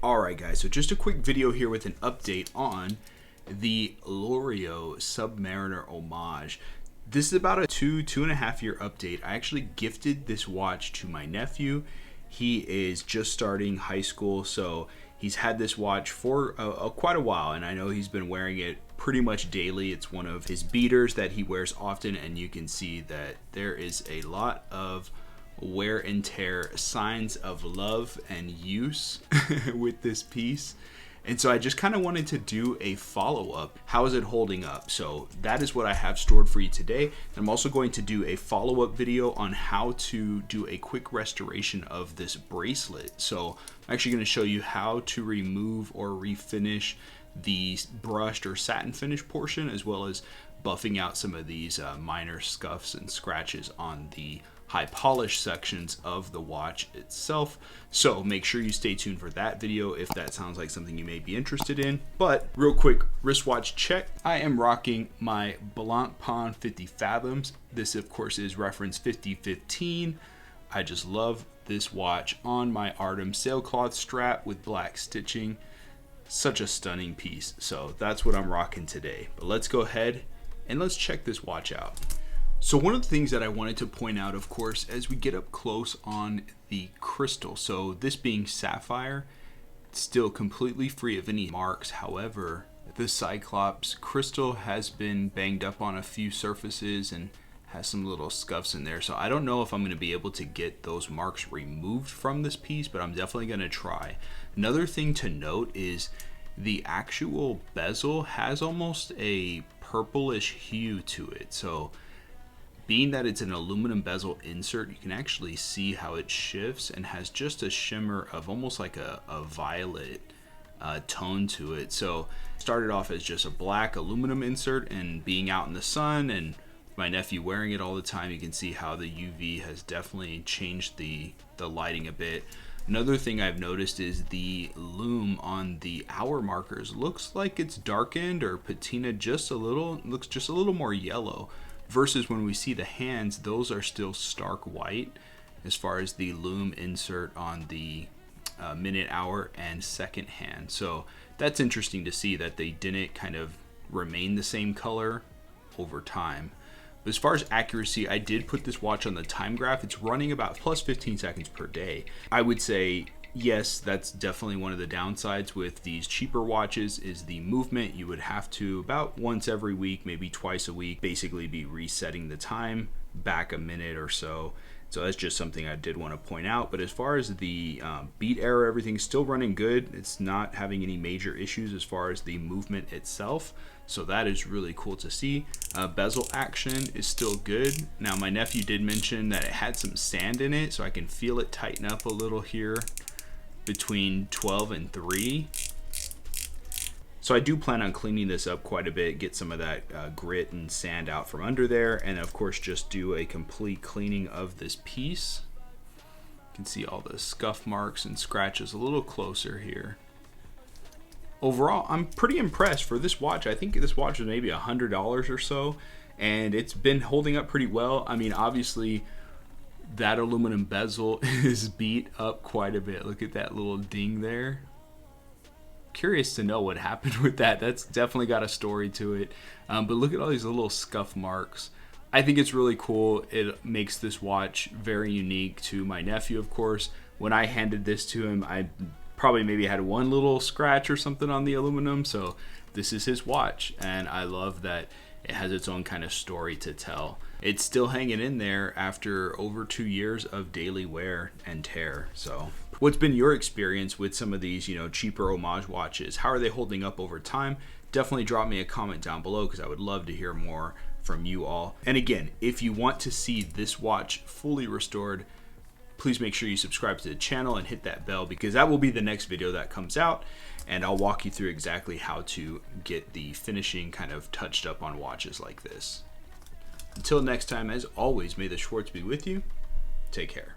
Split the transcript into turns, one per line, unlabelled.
Alright guys, so just a quick video here with an update on the LOREO Submariner Homage. This is about a two and a half year update. I actually gifted this watch to my nephew. He is just starting high school, so he's had this watch for quite a while, and I know he's been wearing it pretty much daily. It's one of his beaters that he wears often, and you can see that there is a lot of wear and tear, signs of love and use with this piece. And so I just kind of wanted to do a follow-up. How is it holding up? So that is what I have stored for you today. And I'm also going to do a follow-up video on how to do a quick restoration of this bracelet. So I'm actually going to show you how to remove or refinish the brushed or satin finish portion, as well as buffing out some of these minor scuffs and scratches on the high polish sections of the watch itself. So make sure you stay tuned for that video if that sounds like something you may be interested in. But real quick wristwatch check. I am rocking my Blancpain 50 Fathoms. This of course is reference 5015. I just love this watch on my Artem sailcloth strap with black stitching. Such a stunning piece. So that's what I'm rocking today. But let's go ahead and let's check this watch out. So one of the things that I wanted to point out, of course, as we get up close on the crystal, so this being sapphire, it's still completely free of any marks. However, the cyclops crystal has been banged up on a few surfaces and has some little scuffs in there. So I don't know if I'm going to be able to get those marks removed from this piece, but I'm definitely going to try. Another thing to note is the actual bezel has almost a purplish hue to it. So being that it's an aluminum bezel insert, you can actually see how it shifts and has just a shimmer of almost like a violet tone to it. So it started off as just a black aluminum insert, and being out in the sun and my nephew wearing it all the time, you can see how the UV has definitely changed the lighting a bit. Another thing I've noticed is the lume on the hour markers looks like it's darkened or patina just a little, looks just a little more yellow. Versus when we see the hands, those are still stark white as far as the lume insert on the minute, hour, and second hand. So that's interesting to see that they didn't kind of remain the same color over time. But as far as accuracy, I did put this watch on the time graph. It's running about plus 15 seconds per day. I would say, yes, that's definitely one of the downsides with these cheaper watches is the movement. You would have to about once every week, maybe twice a week, basically be resetting the time back a minute or so. So that's just something I did want to point out. But as far as the beat error, everything's still running good. It's not having any major issues as far as the movement itself. So that is really cool to see. Bezel action is still good. Now my nephew did mention that it had some sand in it, so I can feel it tighten up a little here between 12 and 3. So I do plan on cleaning this up quite a bit, get some of that grit and sand out from under there, and of course just do a complete cleaning of this piece. You can see all the scuff marks and scratches a little closer here. Overall, I'm pretty impressed for this watch. I think this watch was maybe $100 or so, and it's been holding up pretty well. I mean, obviously that aluminum bezel is beat up quite a bit. Look at that little ding there. Curious to know what happened with that. That's definitely got a story to it. But look at all these little scuff marks. I think it's really cool. It makes this watch very unique to my nephew, of course. When I handed this to him, I probably maybe had one little scratch or something on the aluminum. So this is his watch, and I love that it has its own kind of story to tell. It's still hanging in there after over 2 years of daily wear and tear. So what's been your experience with some of these, cheaper homage watches? How are they holding up over time? Definitely drop me a comment down below because I would love to hear more from you all. And again, if you want to see this watch fully restored, please make sure you subscribe to the channel and hit that bell, because that will be the next video that comes out, and I'll walk you through exactly how to get the finishing kind of touched up on watches like this. Until next time, as always, may the Schwartz be with you. Take care.